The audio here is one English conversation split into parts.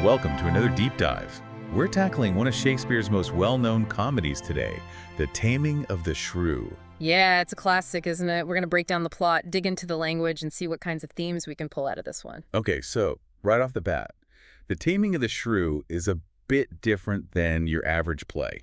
and welcome to another deep dive. We're tackling one of Shakespeare's most well-known comedies today, The Taming of the Shrew. Yeah, it's a classic, isn't it? We're going to break down the plot, dig into the language, and see what kinds of themes we can pull out of this one. Okay, so right off the bat, The Taming of the Shrew is a bit different than your average play.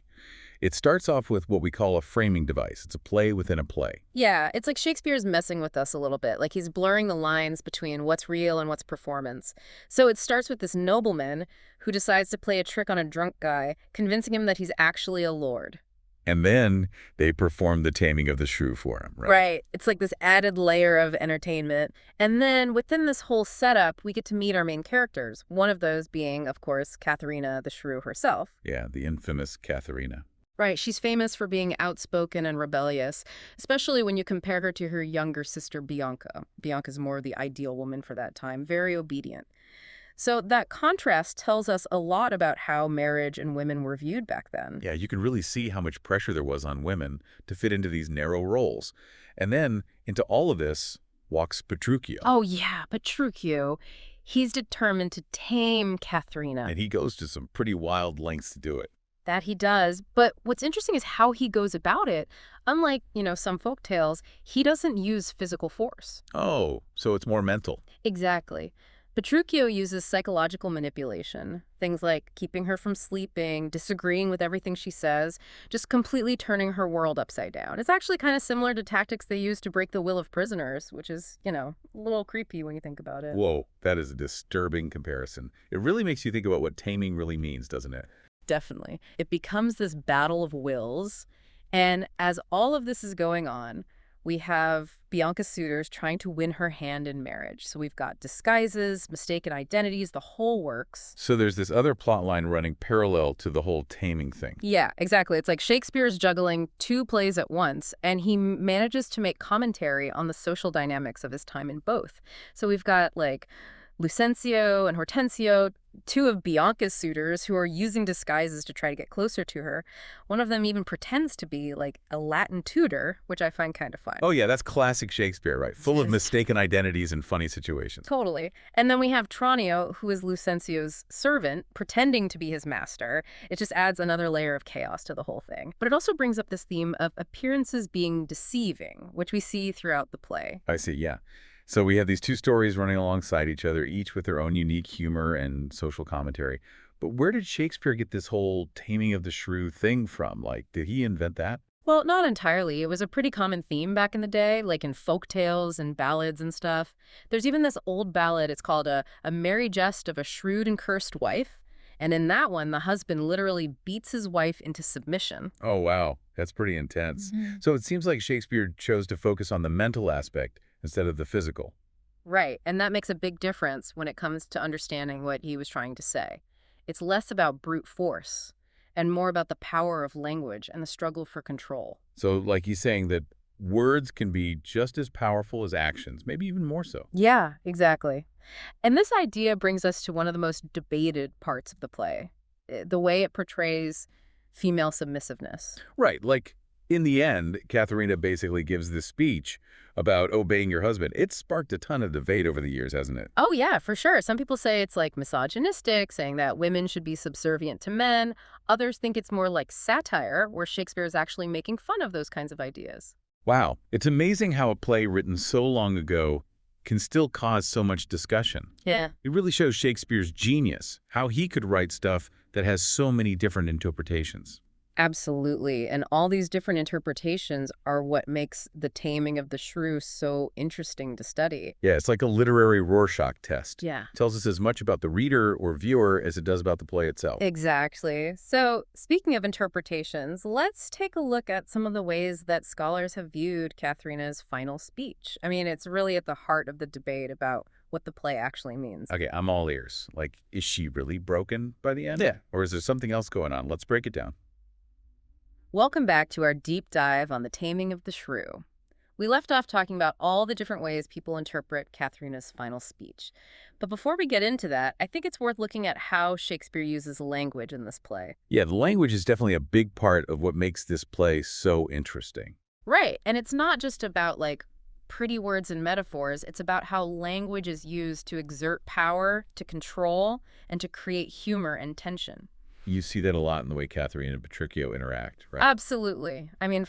It starts off with what we call a framing device. It's a play within a play. Yeah, it's like Shakespeare's messing with us a little bit, like he's blurring the lines between what's real and what's performance. So it starts with this nobleman who decides to play a trick on a drunk guy, convincing him that he's actually a lord. And then they perform the taming of the shrew for him, right? Right. It's like this added layer of entertainment. And then within this whole setup, we get to meet our main characters, one of those being, of course, Katherina the shrew herself. Yeah, the infamous Katherina. Right, she's famous for being outspoken and rebellious, especially when you compare her to her younger sister, Bianca. Bianca's more the ideal woman for that time, very obedient. So that contrast tells us a lot about how marriage and women were viewed back then. Yeah, you can really see how much pressure there was on women to fit into these narrow roles. And then into all of this walks Petruchio. Oh yeah, Petruchio. He's determined to tame Katherina. And he goes to some pretty wild lengths to do it. That he does. But what's interesting is how he goes about it. Unlike, some folk tales, he doesn't use physical force. Oh, so it's more mental. Exactly. Petruchio uses psychological manipulation, things like keeping her from sleeping, disagreeing with everything she says, just completely turning her world upside down. It's actually kind of similar to tactics they use to break the will of prisoners, which is, a little creepy when you think about it. Whoa, that is a disturbing comparison. It really makes you think about what taming really means, doesn't it? Definitely. It becomes this battle of wills, and as all of this is going on, we have Bianca's suitors trying to win her hand in marriage. So we've got disguises, mistaken identities, the whole works. So there's this other plot line running parallel to the whole taming thing. Yeah, exactly. It's like Shakespeare's juggling two plays at once, and he manages to make commentary on the social dynamics of his time in both. So we've got, Lucentio and Hortensio, two of Bianca's suitors who are using disguises to try to get closer to her. One of them even pretends to be a Latin tutor, which I find kind of fun. Oh yeah, that's classic Shakespeare, right? Full of mistaken identities and funny situations. Totally. And then we have Tranio, who is Lucentio's servant, pretending to be his master. It just adds another layer of chaos to the whole thing. But it also brings up this theme of appearances being deceiving, which we see throughout the play. I see, yeah. So we have these two stories running alongside each other, each with their own unique humor and social commentary. But where did Shakespeare get this whole taming of the shrew thing from? Did he invent that? Well, not entirely. It was a pretty common theme back in the day, like in folk tales and ballads and stuff. There's even this old ballad, it's called a Merry Jest of a Shrewd and Cursed Wife. And in that one, the husband literally beats his wife into submission. Oh, wow. That's pretty intense. So it seems like Shakespeare chose to focus on the mental aspect instead of the physical. Right, and that makes a big difference when it comes to understanding what he was trying to say. It's less about brute force and more about the power of language and the struggle for control. So he's saying that words can be just as powerful as actions, maybe even more so. Yeah, exactly. And this idea brings us to one of the most debated parts of the play, the way it portrays female submissiveness. Right, in the end, Katherina basically gives this speech about obeying your husband. It's sparked a ton of debate over the years, hasn't it? Oh, yeah, for sure. Some people say it's misogynistic, saying that women should be subservient to men. Others think it's more like satire, where Shakespeare is actually making fun of those kinds of ideas. Wow. It's amazing how a play written so long ago can still cause so much discussion. Yeah. It really shows Shakespeare's genius, how he could write stuff that has so many different interpretations. Absolutely. And all these different interpretations are what makes the taming of the shrew so interesting to study. Yeah, it's like a literary Rorschach test. Yeah. It tells us as much about the reader or viewer as it does about the play itself. Exactly. So speaking of interpretations, let's take a look at some of the ways that scholars have viewed Katherina's final speech. I mean, it's really at the heart of the debate about what the play actually means. Okay, I'm all ears. Is she really broken by the end? Yeah. Or is there something else going on? Let's break it down. Welcome back to our deep dive on the taming of the shrew. We left off talking about all the different ways people interpret Katherina's final speech. But before we get into that, I think it's worth looking at how Shakespeare uses language in this play. Yeah, the language is definitely a big part of what makes this play so interesting. Right, and it's not just about, pretty words and metaphors. It's about how language is used to exert power, to control, and to create humor and tension. You see that a lot in the way Katherina and Petruchio interact, right? Absolutely. I mean,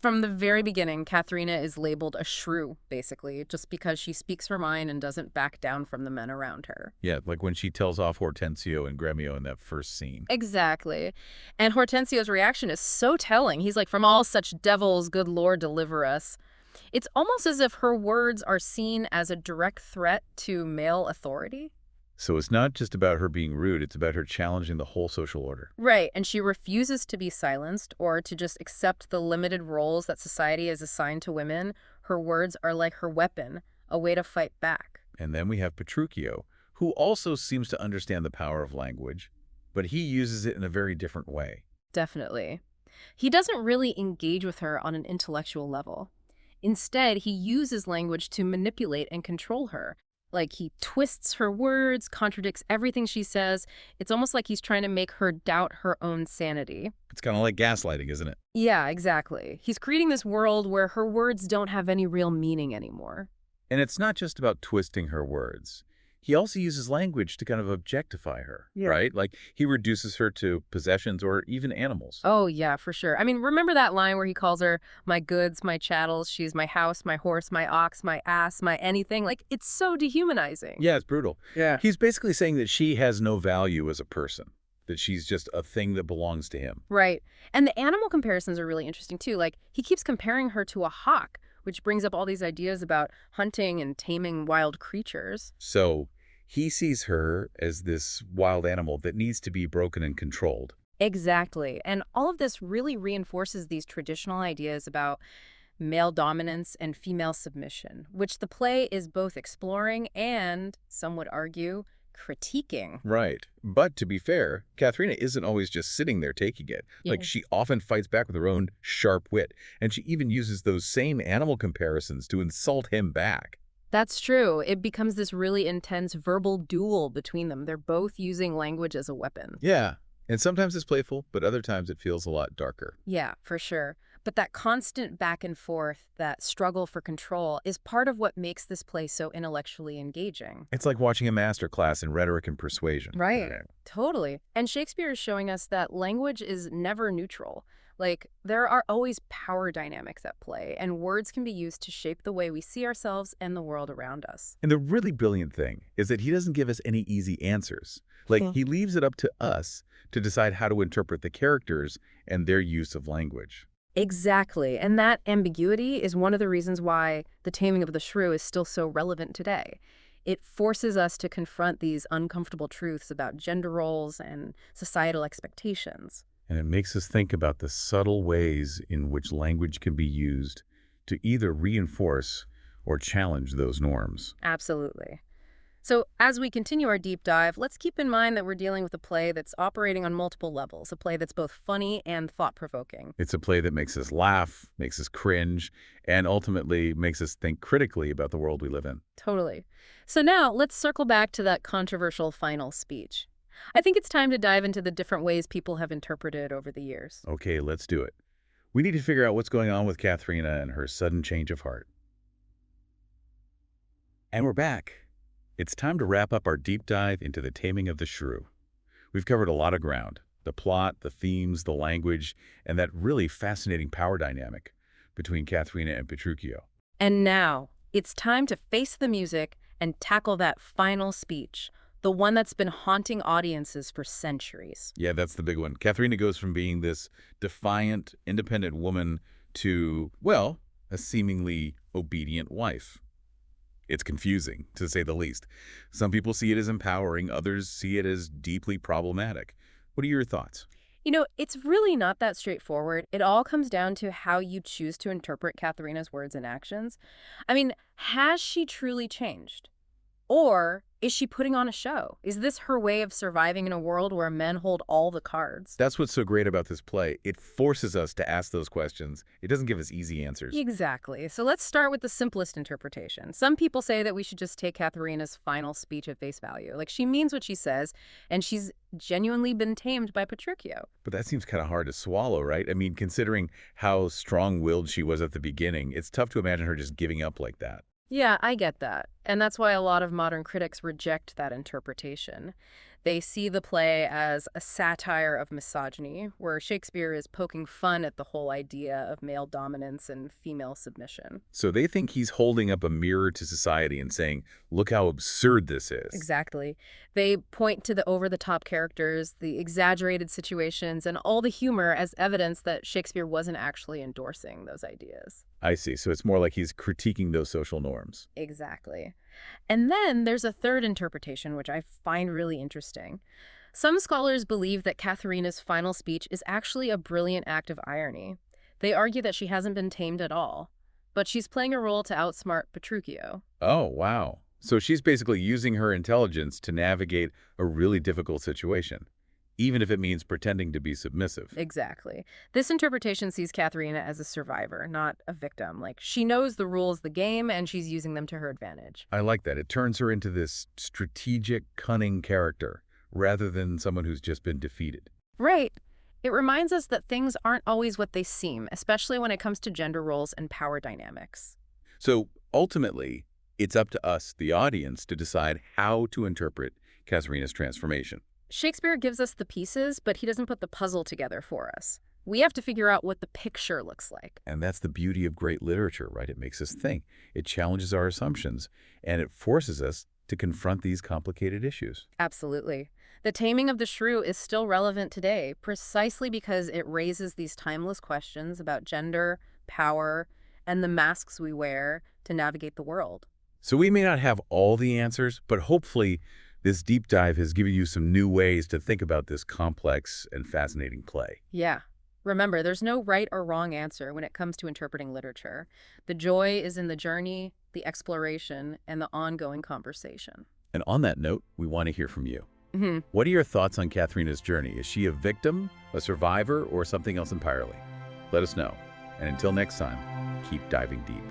from the very beginning, Katherina is labeled a shrew, basically, just because she speaks her mind and doesn't back down from the men around her. Yeah, like when she tells off Hortensio and Gremio in that first scene. Exactly. And Hortensio's reaction is so telling. He's like, "From all such devils, good Lord, deliver us." It's almost as if her words are seen as a direct threat to male authority. So it's not just about her being rude, it's about her challenging the whole social order. Right, and she refuses to be silenced or to just accept the limited roles that society has assigned to women. Her words are like her weapon, a way to fight back. And then we have Petruchio, who also seems to understand the power of language, but he uses it in a very different way. Definitely. He doesn't really engage with her on an intellectual level. Instead, he uses language to manipulate and control her. Like, he twists her words, contradicts everything she says. It's almost like he's trying to make her doubt her own sanity. It's kind of like gaslighting, isn't it? Yeah, exactly. He's creating this world where her words don't have any real meaning anymore. And it's not just about twisting her words. He also uses language to kind of objectify her, Yeah. right? Like he reduces her to possessions or even animals. Oh, yeah, for sure. I mean, remember that line where he calls her my goods, my chattels, she's my house, my horse, my ox, my ass, my anything? Like, it's so dehumanizing. Yeah, it's brutal. Yeah. He's basically saying that she has no value as a person, that she's just a thing that belongs to him. Right. And the animal comparisons are really interesting, too. Like, he keeps comparing her to a hawk, which brings up all these ideas about hunting and taming wild creatures. So he sees her as this wild animal that needs to be broken and controlled. Exactly. And all of this really reinforces these traditional ideas about male dominance and female submission, which the play is both exploring and, some would argue, critiquing. Right. But to be fair, Katherina isn't always just sitting there taking it. Like, Yeah. she often fights back with her own sharp wit, and she even uses those same animal comparisons to insult him back. That's true. It becomes this really intense verbal duel between them. They're both using language as a weapon. Yeah. And sometimes it's playful, but other times it feels a lot darker. Yeah, for sure. But that constant back and forth, that struggle for control, is part of what makes this play so intellectually engaging. It's like watching a master class in rhetoric and persuasion. Right. Totally. And Shakespeare is showing us that language is never neutral. Like, there are always power dynamics at play, and words can be used to shape the way we see ourselves and the world around us. And the really brilliant thing is that he doesn't give us any easy answers. Like, he leaves it up to us to decide how to interpret the characters and their use of language. Exactly. And that ambiguity is one of the reasons why The Taming of the Shrew is still so relevant today. It forces us to confront these uncomfortable truths about gender roles and societal expectations. And it makes us think about the subtle ways in which language can be used to either reinforce or challenge those norms. Absolutely. So as we continue our deep dive, let's keep in mind that we're dealing with a play that's operating on multiple levels, a play that's both funny and thought-provoking. It's a play that makes us laugh, makes us cringe, and ultimately makes us think critically about the world we live in. Totally. So now let's circle back to that controversial final speech. I think it's time to dive into the different ways people have interpreted it over the years. Okay, let's do it. We need to figure out what's going on with Katherina and her sudden change of heart. And we're back. It's time to wrap up our deep dive into The Taming of the Shrew. We've covered a lot of ground: the plot, the themes, the language, and that really fascinating power dynamic between Katherina and Petruchio. And now it's time to face the music and tackle that final speech, the one that's been haunting audiences for centuries. Yeah, that's the big one. Katherina goes from being this defiant, independent woman to, well, a seemingly obedient wife. It's confusing, to say the least. Some people see it as empowering, others see it as deeply problematic. What are your thoughts? You know, it's really not that straightforward. It all comes down to how you choose to interpret Katharina's words and actions. I mean, has she truly changed? Or Is she putting on a show? Is this her way of surviving in a world where men hold all the cards? That's what's so great about this play. It forces us to ask those questions. It doesn't give us easy answers. Exactly. So let's start with the simplest interpretation. Some people say that we should just take Katherina's final speech at face value. Like, she means what she says, and she's genuinely been tamed by Petruchio. But that seems kind of hard to swallow, right? I mean, considering how strong-willed she was at the beginning, it's tough to imagine her just giving up like that. Yeah, I get that. And that's why a lot of modern critics reject that interpretation. They see the play as a satire of misogyny, where Shakespeare is poking fun at the whole idea of male dominance and female submission. So they think he's holding up a mirror to society and saying, look how absurd this is. Exactly. They point to the over-the-top characters, the exaggerated situations, and all the humor as evidence that Shakespeare wasn't actually endorsing those ideas. I see. So it's more like he's critiquing those social norms. Exactly. And then there's a third interpretation, which I find really interesting. Some scholars believe that Katherina's final speech is actually a brilliant act of irony. They argue that she hasn't been tamed at all, but she's playing a role to outsmart Petruchio. Oh, wow. So she's basically using her intelligence to navigate a really difficult situation, even if it means pretending to be submissive. Exactly. This interpretation sees Katherina as a survivor, not a victim. Like, she knows the rules of the game, and she's using them to her advantage. I like that. It turns her into this strategic, cunning character, rather than someone who's just been defeated. Right. It reminds us that things aren't always what they seem, especially when it comes to gender roles and power dynamics. So ultimately, it's up to us, the audience, to decide how to interpret Katherina's transformation. Shakespeare gives us the pieces, but he doesn't put the puzzle together for us. We have to figure out what the picture looks like. And that's the beauty of great literature, right? It makes us think. It challenges our assumptions, and it forces us to confront these complicated issues. Absolutely. The Taming of the Shrew is still relevant today, precisely because it raises these timeless questions about gender, power, and the masks we wear to navigate the world. So we may not have all the answers, but hopefully this deep dive has given you some new ways to think about this complex and fascinating play. Yeah. Remember, there's no right or wrong answer when it comes to interpreting literature. The joy is in the journey, the exploration, and the ongoing conversation. And on that note, we want to hear from you. Mm-hmm. What are your thoughts on Katherina's journey? Is she a victim, a survivor, or something else entirely? Let us know. And until next time, keep diving deep.